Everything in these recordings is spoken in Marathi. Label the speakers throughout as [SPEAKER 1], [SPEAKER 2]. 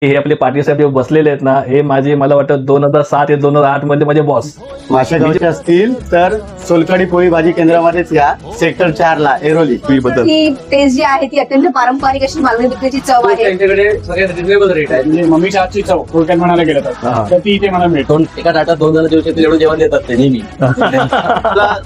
[SPEAKER 1] हे आपले पाटील साहेब बसलेले आहेत ना, हे माझे मला वाटतं 2007 ते 2008 मध्ये माझे बॉस.
[SPEAKER 2] माशेगावचे असतील तर सोलकढी पोळी भाजी केंद्रामध्येच या, सेक्टर 4 ला एरोली.
[SPEAKER 3] ही टेस्ट जी आहे ती अत्यंत पारंपरिक अशी मालवणी दुधाची चव आहे.
[SPEAKER 4] त्यांच्याकडे सगळे रिजनेबल रेट आहे.
[SPEAKER 5] म्हणजे मम्मीच्या हातची चव थोडक्यात म्हणायला गेलं तर ती इथे मला मिळतो.
[SPEAKER 4] एका ताटात 2 जण जेवू शकतील एवढं जेवण देतात ते नेहमी.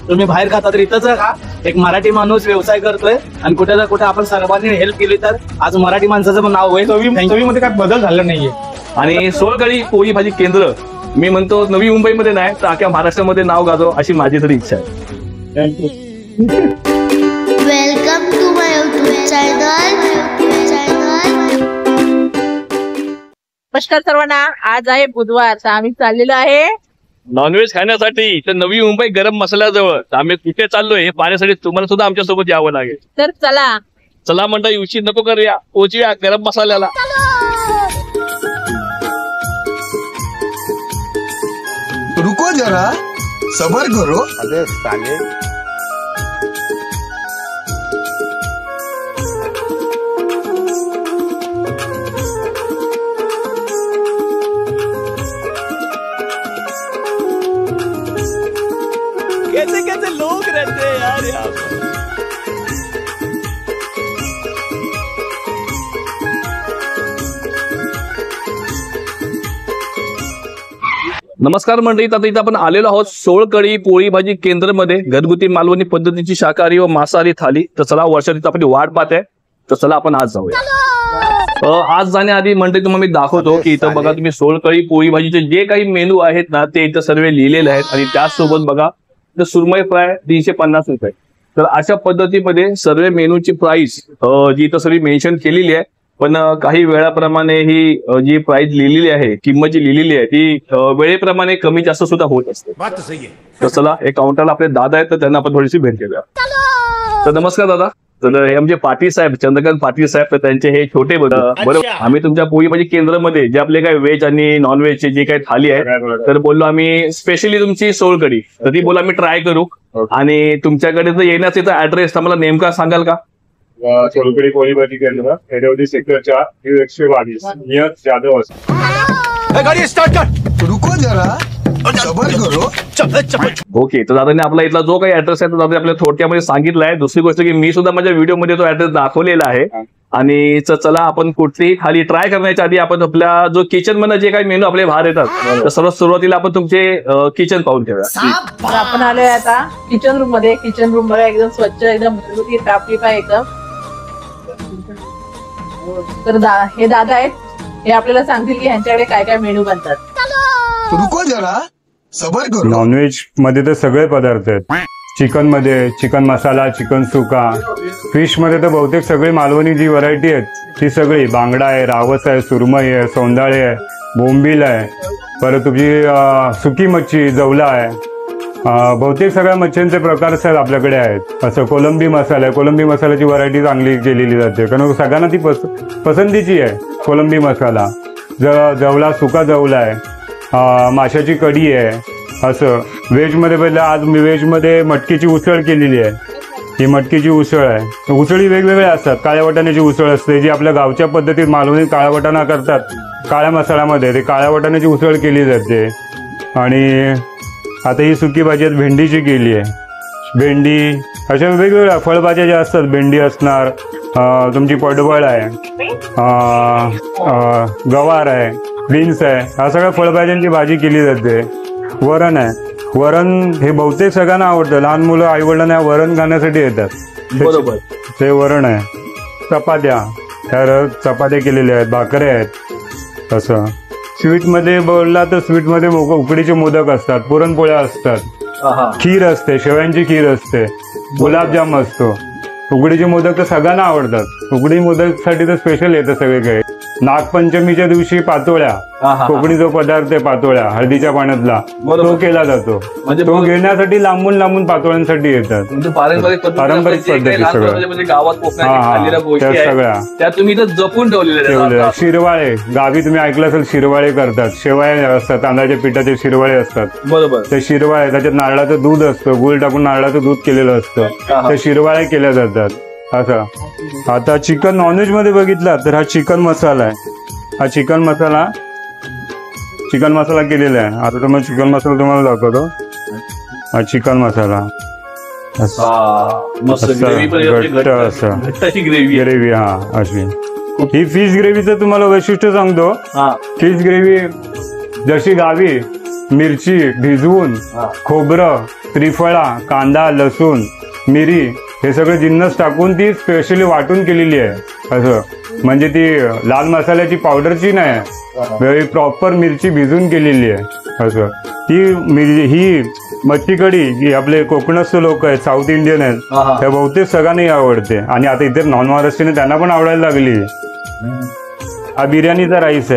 [SPEAKER 2] तुम्ही बाहेर खाता तर इथंच का एक मराठी माणूस व्यवसाय करतोय आणि कुठे ना कुठे आपण सर्वांनी हेल्प केली तर आज मराठी माणसाचं पण नाव होईल.
[SPEAKER 5] चवीमध्ये काय बदल झाला नाहीये.
[SPEAKER 1] आणि सोलकढी पोळी भाजी केंद्र मी म्हणतो नवी मुंबईमध्ये नाही तर अख्ख्या महाराष्ट्रामध्ये नाव गाजव अशी माझी तरी इच्छा आहे.
[SPEAKER 6] Welcome to my YouTube channel.
[SPEAKER 7] नमस्कार सर्वांना. आज आहे बुधवार तर आम्ही चाललेलो आहे
[SPEAKER 1] नॉनव्हेज खाण्यासाठी तर नवी मुंबई गरम मसाल्याजवळ. आम्ही कुठे चाललोय हे पाहण्यासाठी तुम्हाला सुद्धा आमच्या सोबत यावं लागेल.
[SPEAKER 7] तर चला
[SPEAKER 1] चला म्हणता उशीर नको करूया, पोहोचूया गरम मसाल्याला.
[SPEAKER 8] रुको जरा सबर करो.
[SPEAKER 2] अरे चालेल.
[SPEAKER 1] कैसे कैसे लोग रहते हैं यार यहाँ पर. नमस्कार मंडळी, आता इथं आपण आलेलो आहोत सोलकढी पोळी भाजी केंद्रमध्ये. घरगुती मालवणी पद्धतीची शाकाहारी व मांसाहारी थाली. तर चला वर्षात इथं आपली वाट पाहते, तर चला आपण आज जाऊया. आज जाण्याआधी मंडळी तुम्हाला मी दाखवतो की इथं बघा तुम्ही सोलकढी पोळी भाजीचे जे काही मेनू आहेत ना ते इथं सर्व लिहिलेले आहेत. आणि त्याचसोबत बघा तर सुरमई फ्राय 350 रुपये. तर अशा पद्धतीमध्ये सर्व मेनूची प्राइस जी इथं सर्व मेन्शन केलेली आहे. पण काही वेळाप्रमाणे ही जी प्राइस लिहिलेली आहे, किंमत जी लिहिलेली आहे ती वेळेप्रमाणे कमी जास्त सुद्धा होत असते. तर चला एक काउंटरला आपले दादा आहेत तर त्यांना आपण थोडीशी भेट घेऊया. तर नमस्कार दादा. तर हे आमचे पाटील साहेब, चंद्रकांत पाटील साहेब, तर त्यांचे हे छोटे बरोबर आम्ही तुमच्या पोळी भाजी केंद्रामध्ये जे आपले काही व्हेज आणि नॉन व्हेजचे जे काही थाली आहे तर बोललो आम्ही स्पेशली तुमची सोलकढी तर ती बोला आम्ही ट्राय करू. आणि तुमच्याकडे जर येण्याचा ऍड्रेस मला नेमका सांगाल का?
[SPEAKER 5] सोलकढी पोळी भाजी केंद्र एरोली सेक्टर 4 122 नियर जाधव.
[SPEAKER 8] गाड़ी स्टार्ट कर. रुको जरा सबर करो.
[SPEAKER 1] ओके. तर दादाने आपला इथला जो काही ऍड्रेस आहे तो दादा आपल्या थोडक्यामध्ये सांगितला आहे. दुसरी गोष्ट की मी सुद्धा माझ्या व्हिडिओमध्ये तो ऍड्रेस दाखवलेला आहे. आणि चला आपण कुठलीही थाली ट्राय करण्याच्या आधी आपण आपल्या जो किचन मध्ये जे काही मेनू आपले बाहेर येतात तर सर्वात सुरुवातीला आपण तुमचे किचन पाहून ठेवूया.
[SPEAKER 7] तर आपण आलोय आता किचन रूम मध्ये. किचन रूम मध्ये एकदम स्वच्छ, एकदम घरगुती टापटीप आहे एकदम. तर हे दादा आहेत, हे आपल्याला सांगतील की ह्यांच्याकडे काय काय मेनू बनतात.
[SPEAKER 8] रुको जरा सबर करो.
[SPEAKER 5] नॉनव्हेज मध्ये तर सगळे पदार्थ आहेत. चिकन मध्ये चिकन मसाला, चिकन सुका. फिश मध्ये तर बहुतेक सगळी मालवणी जी व्हरायटी आहेत ती सगळी. बांगडा आहे, रावस आहे, सुरमई आहे, सौंदाळे आहे, बोंबील आहे, परत तुमची सुकी मच्छी, जवला आहे. बहुतेक सगळ्या मच्छ्यांचे प्रकार सर आपल्याकडे आहेत. असं कोलंबी मसाला आहे. कोलंबी मसाल्याची व्हरायटी चांगली केलेली जाते कारण सगळ्यांना ती पसंतीची आहे कोलंबी मसाला. जवला, सुका जवला आहे, माशाची कढी आहे. असं व्हेजमध्ये पहिलं आज मी व्हेजमध्ये मटकीची उसळ केलेली आहे. ही मटकीची उसळ आहे. उसळी वेगवेगळ्या असतात. काळ्या वाटाण्याची उसळ असते जी आपल्या गावच्या पद्धतीत मालवणी काळा वाटाणा करतात काळ्या मसाल्यामध्ये, ते काळ्या वाटाण्याची उसळ केली जाते. आणि आता ही सुकी भाजी भेंडीची केली आहे. भेंडी अशा वेगवेगळ्या फळभाज्या ज्या असतात, भेंडी असणार, तुमची पडवळ आहे, गवार आहे, बीन्स आहे, ह्या सगळ्या फळभाज्यांची भाजी केली जाते. वरण आहे. वरण हे बहुतेक सगळ्यांना आवडतं. लहान मुलं आई वडिलांना वरण खाण्यासाठी येतात.
[SPEAKER 1] बरोबर.
[SPEAKER 5] ते वरण आहे. चपात्या, तर चपात्या केलेल्या आहेत, भाकऱ्या आहेत. असं स्वीटमध्ये बोलला तर स्वीटमध्ये उकडीचे मोदक असतात, पुरणपोळ्या असतात, खीर असते, शेवयांची खीर असते, गुलाबजाम असतो. उकडीचे मोदक तर सगळ्यांना आवडतात. उकडी मोदकसाठी तर स्पेशल येतं सगळे काही. नागपंचमीच्या दिवशी पातोळ्या, कोकणी जो पदार्थ आहे पातोळ्या, हळदीच्या पाण्यातला, तो केला जातो. तो घेण्यासाठी लांबून लांबून पातोळ्यांसाठी येतात. पारंपरिक पद्धती सगळ्या
[SPEAKER 1] त्या तुम्ही जपून ठेवलेल्या.
[SPEAKER 5] शिरवाळे, गावी तुम्ही ऐकलं असेल शिरवाळे करतात. शेवया असतात, तांदळाच्या पिठाचे शिरवाळे असतात.
[SPEAKER 1] बरोबर.
[SPEAKER 5] ते शिरवाळे, त्याच्यात नारळाचं दूध असतं, गुळ टाकून नारळाचं दूध केलेलं असतं. ते शिरवाळे केल्या जातात. असं आता चिकन नॉनव्हेज मध्ये बघितला तर हा चिकन मसाला आहे. हा चिकन मसाला केलेला आहे. आता तुम्हाला चिकन मसाला तुम्हाला दाखवतो. हा चिकन मसाला
[SPEAKER 1] मस्त
[SPEAKER 5] असं
[SPEAKER 1] ग्रेव्ही पण
[SPEAKER 5] घट्ट असं.
[SPEAKER 1] घट्टाची ग्रेव्ही.
[SPEAKER 5] ग्रेव्ही हा अशी. ही फिश ग्रेव्हीचं तुम्हाला वैशिष्ट्य सांगतो.
[SPEAKER 1] हा
[SPEAKER 5] फिश ग्रेव्ही जशी गावी मिरची भिजवून खोबरं त्रिफळा कांदा लसूण मिरी हे सगळे जिन्नस टाकून ती स्पेशली वाटून केलेली आहे. असं म्हणजे ती लाल मसाल्याची पावडरची नाही, प्रॉपर मिरची भिजून केलेली आहे. असं ही मच्छी कढी जी आपले कोकणस्थ लोक आहेत साऊथ इंडियन आहेत त्या बहुतेक सगळ्यांनाही आवडते. आणि आता इथे नॉन महाराष्ट्रीयन त्यांना पण आवडायला लागली. हा बिर्याणीचा राईस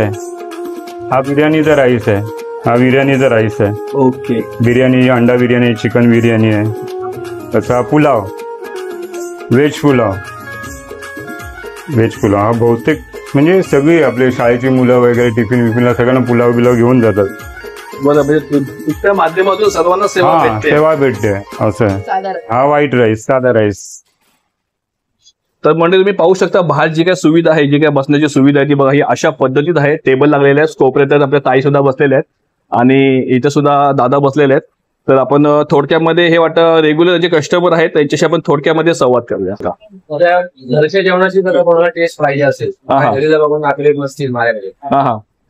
[SPEAKER 5] आहे.
[SPEAKER 1] ओके.
[SPEAKER 5] बिर्याणी अंडा बिर्याणी चिकन बिर्याणी आहे. तसा पुलाव व्हेज पुलाव हा बहुतेक म्हणजे सगळी आपले शाळेची मुलं वगैरे टिफिन विफिनला सगळ्यांना पुलाव बिलाव घेऊन जातात.
[SPEAKER 1] बरं म्हणजे त्या माध्यमातून सर्वांना सेवा
[SPEAKER 5] हा
[SPEAKER 1] भेटते.
[SPEAKER 5] सेवा भेटते असं. हा व्हाईट राईस साधा राईस.
[SPEAKER 1] तर म्हणजे तुम्ही पाहू शकता बाहेर जी काय सुविधा आहे जी काय बसण्याची सुविधा आहे ती बघा ही अशा पद्धतीत आहे. टेबल लागलेले आहेत. कोपऱ्यात आपल्या ताई सुद्धा बसलेले आहेत आणि इथे सुद्धा दादा बसलेले आहेत. तर आपण थोडक्यामध्ये हे वाटतं रेग्युलर जे कस्टमर आहेत त्यांच्याशी आपण थोडक्यामध्ये संवाद करूया का.
[SPEAKER 4] घरच्या जेवणाची जर कोणाला टेस्ट पाहिजे असेल घरी जर बघून नातेवाईक नसतील माझ्याकडे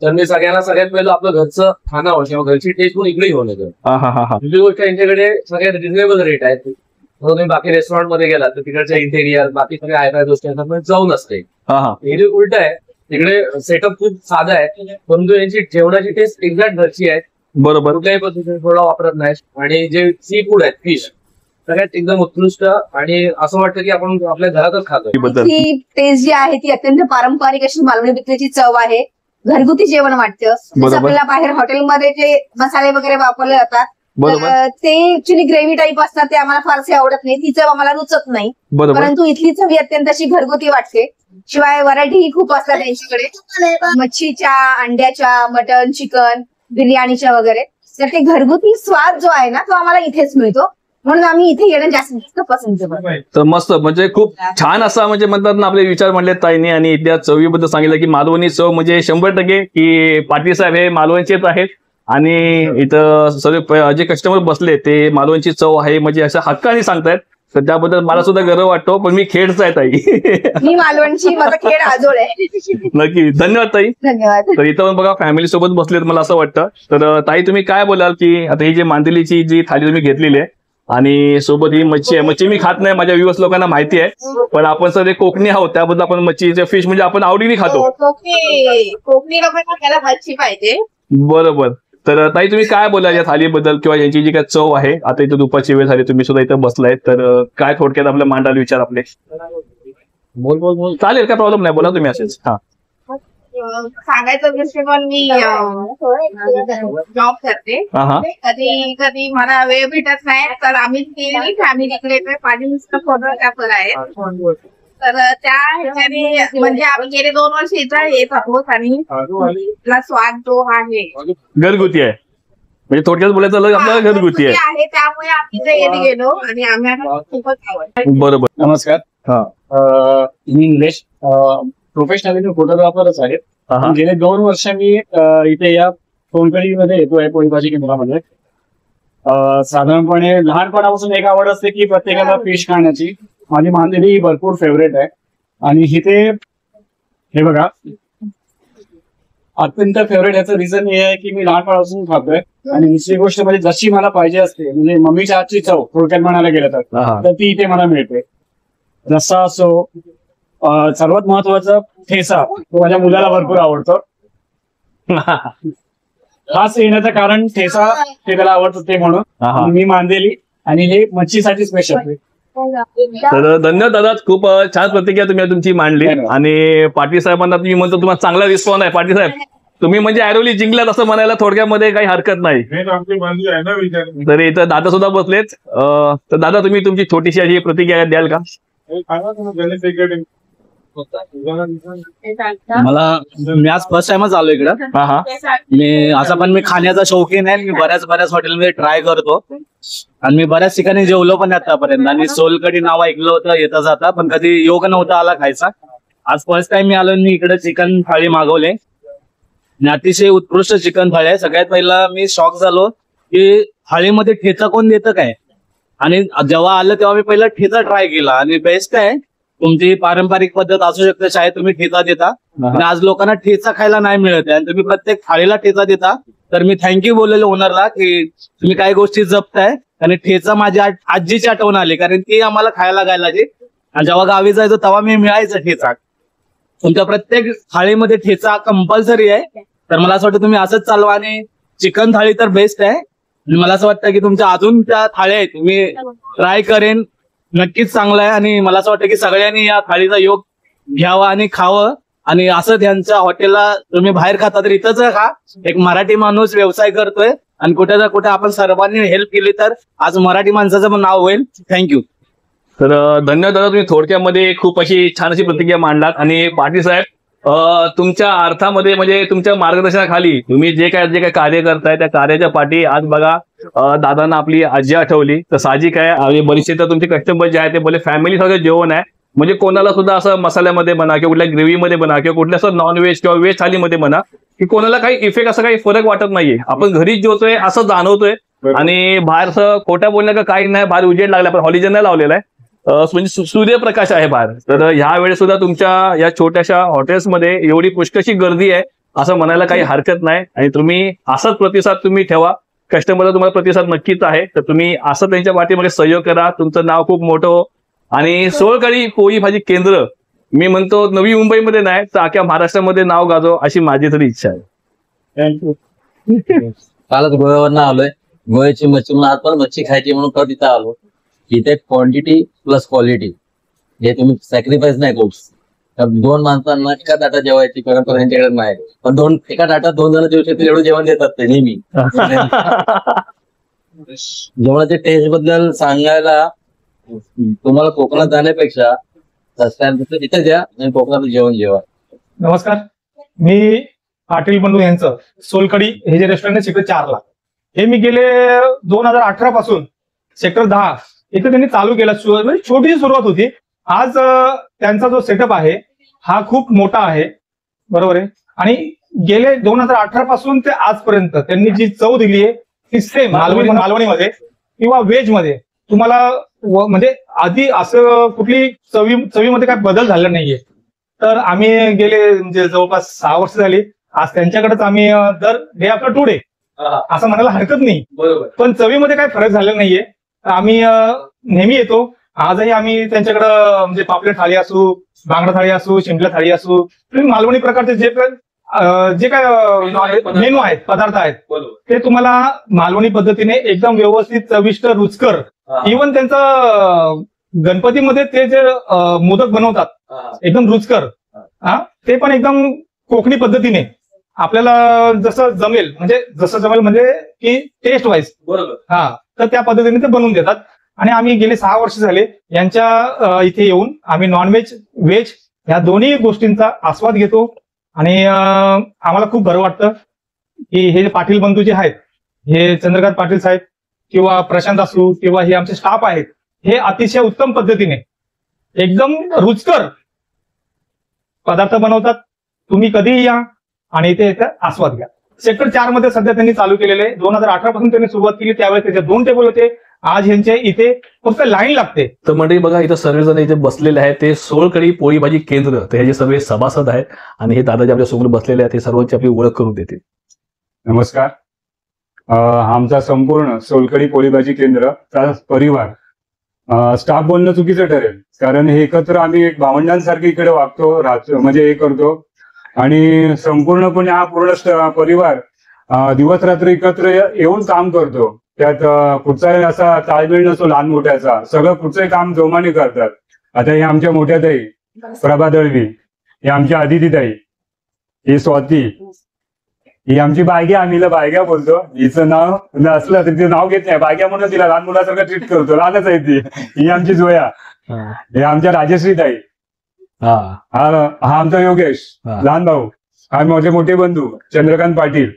[SPEAKER 4] तर मी सगळ्यात पहिलं आपलं घरचं खाणं किंवा घरची टेस्ट पण इकडे घेऊन येतो. दुसरी गोष्ट यांच्याकडे सगळ्यात रिझनेबल रेट आहेत. तुम्ही बाकी रेस्टॉरंट मध्ये गेला तर तिकडच्या इंटेरियर बाकी सगळ्या आयफाय गोष्टी जाऊन असते. हे उलट आहे तिकडे सेटअप खूप साधा आहे परंतु यांची जेवणाची टेस्ट एक्झॅक्ट घरची आहे.
[SPEAKER 1] बरोबर.
[SPEAKER 4] कुठल्याही पद्धतीने थोडा वापरत नाही आणि जे सी फूड आहेत फिश सगळ्यात एकदम उत्कृष्ट आणि असं वाटतं की आपण आपल्या घरातच खातो.
[SPEAKER 3] ही टेस्ट जी आहे ती अत्यंत पारंपरिक अशी मालवणी बिकरीची चव आहे. घरगुती जेवण वाटतं. जसं आपल्याला बाहेर हॉटेलमध्ये जे मसाले वगैरे वापरले जातात ते ऍक्च्युली ग्रेव्ही टाईप असतात ते आम्हाला फारसे आवडत नाही. ती चव आम्हाला रुचत नाही. परंतु इथली चव ही अत्यंत अशी घरगुती वाटते. शिवाय व्हरायटी खूप असतात त्यांच्याकडे मच्छीच्या अंड्याच्या मटन चिकन बिर्याणीच्या वगैरे. तर ते घरगुती स्वाद जो आहे ना तो आम्हाला इथेच मिळतो म्हणून आम्ही इथे येणं जास्त पसंत करतो.
[SPEAKER 1] तर मस्त म्हणजे खूप छान असा म्हणजे म्हणतात ना आपले विचार म्हणले ताईने आणि इथल्या चवीबद्दल सांगितलं की मालवणी चव म्हणजे 100% की पाटील साहेब हे मालवणचेच आहेत आणि इथं सर्व जे कस्टमर बसले ते मालवणची चव आहे म्हणजे असं हक्काने सांगतायत. तर त्याबद्दल मला सुद्धा गर्व वाटतो. पण मी खेडचा आहे ताई.
[SPEAKER 3] मी मालवणची माझा खेड आजोळ आहे.
[SPEAKER 1] नक्की धन्यवाद ताई.
[SPEAKER 3] धन्यवाद.
[SPEAKER 1] तर इथं पण बघा फॅमिली सोबत बसलेत मला असं वाटतं. तर ताई तुम्ही काय बोलाल की आता ही जी मांदेलीची जी थाली तुम्ही घेतलेली आहे आणि सोबत ही मच्छी आहे. मच्छी मी खात नाही माझ्या व्ह्यूअर्स लोकांना माहिती आहे पण आपण सगळे कोकणी आहोत त्याबद्दल आपण मच्छीचे फिश म्हणजे आपण आवडीने खातो.
[SPEAKER 7] कोकणी लोकांना त्याला मच्छी पाहिजे.
[SPEAKER 1] बरोबर. तर ताई तुम्ही काय बोलाल या थालीबद्दल किंवा यांची जी काय चव आहे. आता इथं दुपारची वेळ झाली तुम्ही सुद्धा इथं बसलाय तर काय थोडक्यात आपल्या मांडाल विचार आपले.
[SPEAKER 4] बोल
[SPEAKER 1] चालेल काय प्रॉब्लेम नाही बोला तुम्ही असेच. हा
[SPEAKER 7] सांगायचं दृष्टिकोन मी जॉब करते. कधी मला वेळ भेटत नाही तर आम्ही फॅमिलीकडे माझी मिस्टर फोटोग्राफर आहेत. तर त्या ह्याच्याने म्हणजे आम्ही गेले 2 वर्ष इथं येत आहोत आणि इथला स्वाद जो आहे
[SPEAKER 1] घरगुती आहे म्हणजे थोडक्यात बोलायचं झालं आपल्याला घरगुती आहे
[SPEAKER 7] त्यामुळे आम्ही इथे येत गेलो आणि आम्हाला खूपच आवडलं.
[SPEAKER 1] बरोबर.
[SPEAKER 2] नमस्कार. मी इंग्लिश प्रोफेशनली फोटोग्राफरच आहे. गेले 2 वर्ष मी इथे या सोलकडीमध्ये येतोय पोळी भाजी केंद्रामध्ये. साधारणपणे लहानपणापासून एक आवड असते की प्रत्येकाला फिश खाण्याची. माझी मांदेली ही भरपूर फेवरेट आहे आणि इथे हे बघा अत्यंत फेवरेट याचं रिझन हे आहे की मी लहानपणापासून खातोय आणि दुसरी गोष्ट म्हणजे जशी मला पाहिजे असते म्हणजे मम्मीच्या हातची चव थोडक्यात म्हणायला गेलं तर ती इथे मला मिळते. रस्सा असो सर्वात महत्वाचं ठेसा तो माझ्या मुलाला भरपूर आवडतो. खास येण्याचं कारण ठेसा ते त्याला आवडतं ते म्हणून मी मांदेली आणि हे मच्छीसाठी स्पेशल.
[SPEAKER 1] तर धन्यवाद दादा खूप छान प्रतिक्रिया तुम्ही तुमची मांडली आणि पाटील साहेबांना तुम्ही म्हणतो तुम्हाला चांगला रिस्पॉन्स आहे. पाटील साहेब तुम्ही म्हणजे ऐरोली जिंकल्यात असं म्हणायला थोडक्यामध्ये काही हरकत नाही. तर इथं दादा सुद्धा बसलेत. तर दादा तुम्ही तुमची छोटीशी अशी प्रतिक्रिया द्याल का.
[SPEAKER 2] मला मी आज फर्स्ट टाइमच आलो इकडं. मी खाण्याचा शौकीन आहे. मी बऱ्याच हॉटेलमध्ये ट्राय करतो आणि मी बऱ्याच ठिकाणी जेवलो पण आतापर्यंत आणि सोलकढी नाव ऐकलं होतं येता जाता पण कधी योग नव्हता आला खायचा. आज फर्स्ट टाइम मी आलो मी इकडे चिकन थाळी मागवले
[SPEAKER 9] आणि अतिशय उत्कृष्ट चिकन थाळी आहे. सगळ्यात पहिला मी शॉक झालो की थाळीमध्ये ठेचा कोण देतं काय, आणि जेव्हा आलं तेव्हा मी पहिला ठेचा ट्राय केला आणि बेस्ट आहे. तुमची पारंपरिक पद्धत असू शकते, शाळेत तुम्ही ठेचा देता आणि आज लोकांना ठेचा खायला नाही मिळत आहे आणि तुम्ही प्रत्येक थाळीला ठेचा देता. तर मी थँक्यू बोललेलो ओनरला की तुम्ही काही गोष्टी जपताय. आणि ठेचा माझ्या आजीची आठवण आली, कारण ती आम्हाला खायला घालायची आणि जेव्हा गावी जायचो तेव्हा मी मिळायचं ठेचा. तुमच्या प्रत्येक थाळीमध्ये ठेचा कंपल्सरी आहे. तर मला असं वाटतं तुम्ही असंच चालवा आणि चिकन थाळी तर बेस्ट आहे. आणि मला असं वाटतं की तुमच्या अजून त्या थाळ्या आहेत मी ट्राय करेन, नक्कीच चांगलं आहे. आणि मला असं वाटतं की सगळ्यांनी या थाळीचा योग घ्यावा आणि खावं. आणि असं त्यांच्या हॉटेलला तुम्ही बाहेर खाता तर इथंच खा. एक मराठी माणूस व्यवसाय करतोय आणि कुठे ना कुठे आपण सर्वांनी हेल्प केली तर आज मराठी माणसाचं पण नाव होईल. थँक्यू.
[SPEAKER 1] तर धन्यवाद दादा, तुम्ही थोडक्यामध्ये खूप अशी छान अशी प्रतिक्रिया मांडलात. आणि पाटील साहेब, तुमच्या अर्थामध्ये म्हणजे तुमच्या मार्गदर्शनाखाली तुम्ही जे काय कार्य करताय त्या कार्याच्या पाठी आज बघा दादांना आपली आजी आठवली. तर साहजिक आहे, आणि बरेचसे तर तुमचे कस्टमर जे आहे ते बोले फॅमिली सगळं जेवण आहे. म्हणजे कोणाला सुद्धा असं मसाल्यामध्ये म्हणा किंवा कुठल्या ग्रेव्हीमध्ये म्हणा किंवा कुठल्या असं नॉनव्हेज किंवा व्हेज थालीमध्ये म्हणा की कोणाला काही इफेक्ट असा काही फरक वाटत नाहीये. आपण घरीच जेवतोय असं जाणवतोय. आणि बाहेरचं खोटं बोलणं का काही नाही, बाहेर उजेड लागला पण हॉलिजन नाही लावलेला आहे, म्हणजे सूर्यप्रकाश आहे बाहेर. तर ह्या वेळेस सुद्धा तुमच्या या छोट्याशा हॉटेल्समध्ये एवढी पुष्कळशी गर्दी आहे असं म्हणायला काही हरकत नाही. आणि तुम्ही असाच प्रतिसाद तुम्ही ठेवा, कस्टमरला तुम्हाला प्रतिसाद नक्कीच आहे. तर तुम्ही असं त्यांच्या पाठीमध्ये सहयोग करा, तुमचं नाव खूप मोठं हो. आणि सोलकढी पोळी भाजी केंद्र मी म्हणतो नवी मुंबईमध्ये नाही तर अख्ख्या महाराष्ट्रामध्ये नाव गाजव अशी माझी तरी इच्छा आहे.
[SPEAKER 2] थँक्यू.
[SPEAKER 10] कालच गोव्यावरनं आलोय. गोव्याची मच्छी म्हणून आज पण मच्छी खायची म्हणून परत इथं आलो. इथे क्वांटिटी प्लस क्वालिटी हे तुम्ही सॅक्रिफाईस नाही करू. दोन माणसांना एका ताटात जेवायची परंपरा त्यांच्याकडे नाही, पण एका ताटात 2 जण जेवू शकतील एवढं जेवण देतात ते नेहमी. जेवणाच्या टेस्ट बद्दल सांगायला तुम्हाला कोकणात जाण्यापेक्षा इथे द्या आणि कोकणात जेवण जेवा.
[SPEAKER 11] नमस्कार, मी पाटील बंधू यांचं सोलकढी हे जे रेस्टॉरंट आहे सेक्टर 4 ला, हे मी गेले 2018 पासून सेक्टर 10 इथे त्यांनी चालू केलं. म्हणजे छोटीशी सुरुवात होती. आज त्यांचा जो सेटअप आहे हा खूप मोठा आहे, बरोबर आहे. आणि गेले 2018 पासून ते आजपर्यंत त्यांनी जी चव दिली आहे ती सेम मालवणीमध्ये किंवा व्हेज मध्ये तुम्हाला म्हणजे आधी असं कुठली चवीमध्ये काय बदल झाला नाहीये. तर आम्ही गेले म्हणजे जवळपास 6 वर्ष झाली. आज त्यांच्याकडेच आम्ही दर डे आफ्टर टुडे असं म्हणायला हरकत नाही, पण चवीमध्ये काय फरक झालेला नाहीये. आम्ही नेहमी येतो. आजही आम्ही त्यांच्याकडं म्हणजे पापलेट थाळी असू, बांगडा थाळी असू, शिंपल्या थाळी असू, मालवणी प्रकारचे जे काय मेनू आहेत, पदार्थ आहेत ते तुम्हाला मालवणी पद्धतीने एकदम व्यवस्थित चविष्ट रुचकर. इव्हन त्यांचं गणपतीमध्ये ते जे मोदक बनवतात एकदम रुचकर, ते पण एकदम कोकणी पद्धतीने आपल्याला जसं जमेल म्हणजे की टेस्ट वाईज बरोबर तर त्या पद्धतीने ते बनवून देतात. आणि आम्ही गेले 6 वर्ष झाले यांच्या इथे येऊन आम्ही नॉनव्हेज व्हेज या दोन्ही गोष्टींचा आस्वाद घेतो. आणि आम्हाला खूप बरं वाटतं की हे जे पाटील बंधू जे आहेत, हे चंद्रकांत पाटील साहेब किंवा प्रशांत असू किंवा हे आमचे स्टाफ आहेत, हे अतिशय उत्तम पद्धतीने एकदम रुचकर पदार्थ बनवतात. तुम्ही कधीही या आणि इथे आस्वाद घ्या. सेक्टर 4 मध्ये सध्या त्यांनी चालू केलेले 2018 पासून त्यांनी सुरुवात केली. त्यावेळेस त्याचे 2 टेबल होते. आज यांच्या इथे फक्त लाईन लागते.
[SPEAKER 1] तर मंडळी बघा, इथं सर्वजण इथे बसलेले आहेत. ते सोलकढी पोळी भाजी केंद्र, तर हे सर्व सभासद आहेत आणि हे दादा जे आपल्या समोर बसलेले आहेत हे सर्वांची आपली ओळख करून देतील.
[SPEAKER 5] नमस्कार. आमचा संपूर्ण सोलकढी पोळी भाजी केंद्रचा परिवार स्टाफ बोलणं चुकीचं ठरेल, कारण हे एकत्र आम्ही एक भावंडांसारखे इकडे वागतो, राहतो, म्हणजे हे करतो. आणि संपूर्णपणे हा पूर्ण परिवार दिवस रात्र एकत्र येऊन काम करतो. त्यात कुठचाही असा ताळमेळ नसतो लहान मोठ्याचा, सगळं कुठचंही काम जोमाने करतात. आता हे आमच्या मोठ्या ताई प्रभा दळवी, हे आमच्या आदिती ताई, ही स्वाती, ही आमची बायग्या, आम्ही हिला बायग्या बोलतो. हिचं नाव असलं तरी तिचं नाव घेत नाही, बायग्या म्हणून तिला लहान मुलासारखं ट्रीट करतो, लहानच आहे ती. ही आमची जोया, हे आमच्या राजश्री ताई, हा आमचा योगेश लहान भाऊ, हा माझे मोठे बंधू चंद्रकांत पाटील,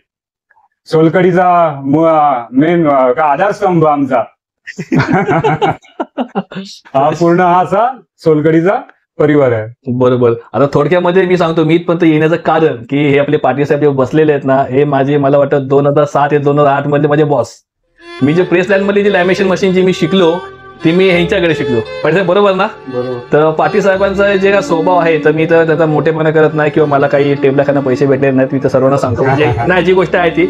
[SPEAKER 5] सोलकढीचा मेन आधारस्तंभ आमचा. हा पूर्ण असा सोलकढीचा परिवार आहे.
[SPEAKER 1] बरोबर. आता थोडक्यामध्ये मी सांगतो, मी पण येण्याचं कारण की हे आपले पाटील साहेब जे बसलेले आहेत ना, हे माझे मला वाटतं 2007 ते 2008 मध्ये माझे बॉस. मी जे प्रेस लाईन मध्ये जी लॅमिनेशन मशीन जी मी शिकलो ती मी ह्यांच्याकडे शिकलो. पाटील साहेब बरोबर ना? तर पाटील साहेबांचा जे काय स्वभाव आहे, तर मी तर त्याचा मोठेपणा करत नाही किंवा मला काही टेबलाखाना पैसे भेटले नाहीत, मी तर सर्वांना सांगतो. म्हणजे नाही, जी गोष्ट आहे ती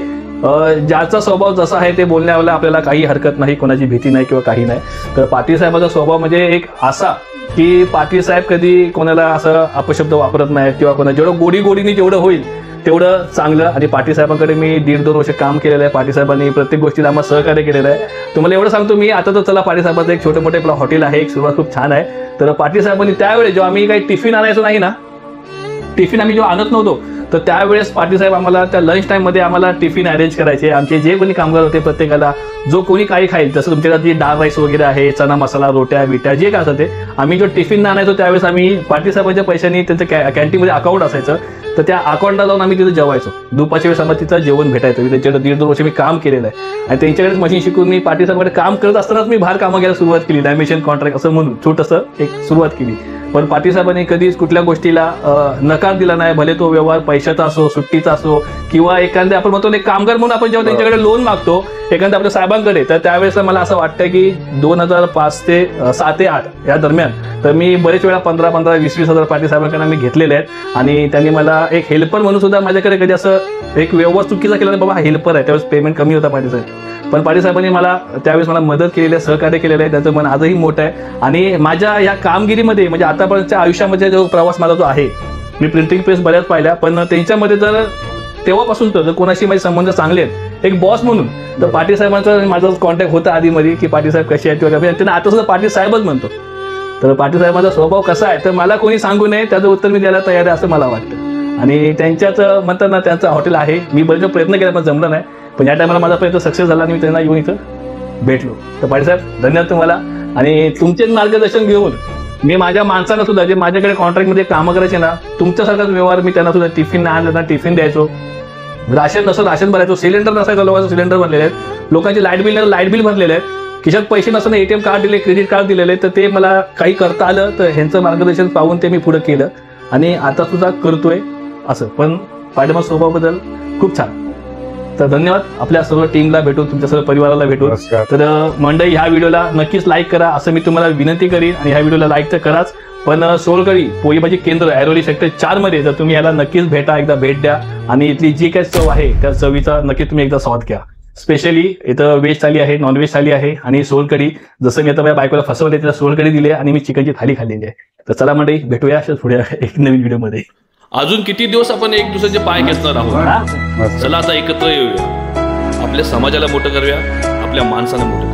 [SPEAKER 1] ज्याचा स्वभाव जसा आहे ते बोलण्याला आपल्याला काही हरकत नाही, कोणाची भीती नाही किंवा काही नाही. तर पाटील साहेबांचा स्वभाव म्हणजे एक असा की पाटील साहेब कधी कोणाला असं अपशब्द वापरत नाही किंवा कोणा जेवढं गोडीने जेवढं होईल तेवढं चांगलं. आणि पाटील साहेबांकडे मी 1.5-2 वर्ष काम केलेलं आहे. पाटील साहेबांनी प्रत्येक गोष्टीला आम्हाला सहकार्य केलेलं आहे. तुम्हाला एवढं सांगतो मी, आता तर चला पाटील साहेबांचं एक छोटे मोठे आपलं हॉटेल आहे, एक सुरुवात खूप छान आहे. तर पाटील साहेबांनी त्यावेळेस जेव्हा आम्ही काही टिफिन आणायचो नाही ना, टिफिन आम्ही जेव्हा आणत नव्हतो, तर त्यावेळेस पाटील साहेब आम्हाला त्या लंच टाइम मध्ये आम्हाला टिफिन अरेंज करायचे. आमचे जे कोणी कामगार होते प्रत्येकाला जो कोणी काही खाईल, जसं तुमच्याकडे जी डाळ राईस वगैरे आहे, चना मसाला, रोट्या बिट्या जे काय असं ते आम्ही जो टिफिन आणायचो त्यावेळेस आम्ही पाटील साहेबांच्या पैशांनी त्यांचं कॅन्टीनमध्ये अकाउंट असायचं, तर त्या अकाउंटला जाऊन आम्ही तिथे जेवायचो. दुपारच्या वेळेस आम्हाला तिथं जेवण भेटायचं. मी त्यांच्याकडे 1.5-2 वर्ष मी काम केलेलं आहे आणि त्यांच्याकडेच मशीन शिकून मी पाटील साहेबांकडे काम करत असतानाच मी बाहेर कामं घ्यायला सुरुवात केली. लॅमिनेशन कॉन्ट्रॅक्ट असं म्हणून छोटंसं एक सुरुवात केली. पण पाटील साहेबांनी कधीच कुठल्या गोष्टीला नकार दिला नाही, भले तो व्यवहार पैशाचा असो, सुट्टीचा असो किंवा एखाद्या आपण म्हणतो एक कामगार म्हणून आपण जेव्हा त्यांच्याकडे लोन मागतो एखाद्या आपल्या साहेबांकडे, तर त्यावेळेस मला असं वाटतं की 2005 ते 7 ते 8 या दरम्यान तर मी बरेच वेळा 15,000, 20,000 पाटील साहेबांकडे मी घेतलेले आहेत. आणि त्यांनी मला एक हेल्पर म्हणून सुद्धा माझ्याकडे कधी असं एक व्यवहार चुकीचा केला नाही, बाबा हा हेल्पर आहे. त्यावेळेस पेमेंट कमी होता पाटील साहेब, पण पाटील साहेबांनी मला त्यावेळेस मला मदत केलेली आहे, सहकार्य केलेलं आहे. त्याचं मन आजही मोठं आहे. आणि माझ्या या कामगिरीमध्ये म्हणजे आतापर्यंतच्या आयुष्यामध्ये जो प्रवास माझा जो आहे, मी प्रिंटिंग प्रेस बऱ्याच पाहिल्या, पण त्यांच्यामध्ये जर तेव्हापासून तर कोणाशी माझे संबंध चांगले आहेत एक बॉस म्हणून, तर पाटील साहेबांचा माझा कॉन्टॅक्ट होता आधीमध्ये की पाटील साहेब कसे आहेत किंवा त्यांना आता सुद्धा पाटील साहेबच म्हणतो. तर पाटील साहेबांचा स्वभाव कसा आहे तर मला कोणी सांगू नये त्याचं उत्तर मी द्यायला तयार आहे असं मला वाटतं. आणि त्यांच्याच म्हणतात ना, त्यांचं हॉटेल आहे. मी बरेच प्रयत्न केला पण जमलं नाही, पण या टायमाला माझा प्रयत्न सक्सेस झाला आणि मी त्यांना येऊन इथं भेटलो. तर पाटील साहेब धन्यवाद तुम्हाला. आणि तुमचेच मार्गदर्शन घेऊन मी माझ्या माणसांना सुद्धा जे माझ्याकडे कॉन्ट्रॅक्टमध्ये कामं करायचे ना, तुमच्यासारखाच व्यवहार मी त्यांना सुद्धा टिफिन नाही आणलं ना टिफिन द्यायचो, राशन नसं राशन भरायचो, सिलेंडर नसायचं लोकांचं सिलेंडर भरलेले आहेत, लोकांचे लाईट बिल भरलेले आहेत, खिशात पैसे नसताना ATM कार्ड दिले, क्रेडिट कार्ड दिलेले, तर ते मला काही करता आलं तर ह्यांचं मार्गदर्शन पाहून ते मी पुढे केलं आणि आता सुद्धा करतोय असं. पण पाटील स्वभावाबद्दल खूप छान. तर धन्यवाद. आपल्या सर्व टीमला भेटून, तुमच्या सर्व परिवाराला भेटून. तर मंडळी ह्या व्हिडिओला नक्कीच लाईक करा असं मी तुम्हाला विनंती करीन. आणि ह्या व्हिडिओला लाईक तर कराच, पण सोलकढी पोळी भाजी केंद्र ऐरोली सेक्टर 4 मध्ये जर तुम्ही याला नक्कीच एकदा भेट द्या आणि इथली जी काही चव आहे त्या चवीचा नक्की तुम्ही एकदा स्वाद घ्या. स्पेशली इथं व्हेज थाली आहे, नॉनव्हेज थाली आहे आणि सोलकढी. जसं मी आता माझ्या बायकोला फसवले तिला सोलकढी दिली आणि मी चिकनची थाली खाल्लेली आहे. तर चला मंडळी भेटूया अशाच पुढे एक नवीन व्हिडिओमध्ये.
[SPEAKER 12] अजून किती दिवस आपण एक दुसऱ्याचे पाय घेतणार आहोत. चला आता एकत्र येऊया, आपल्या समाजाला मोठं करूया, आपल्या माणसाला मोठं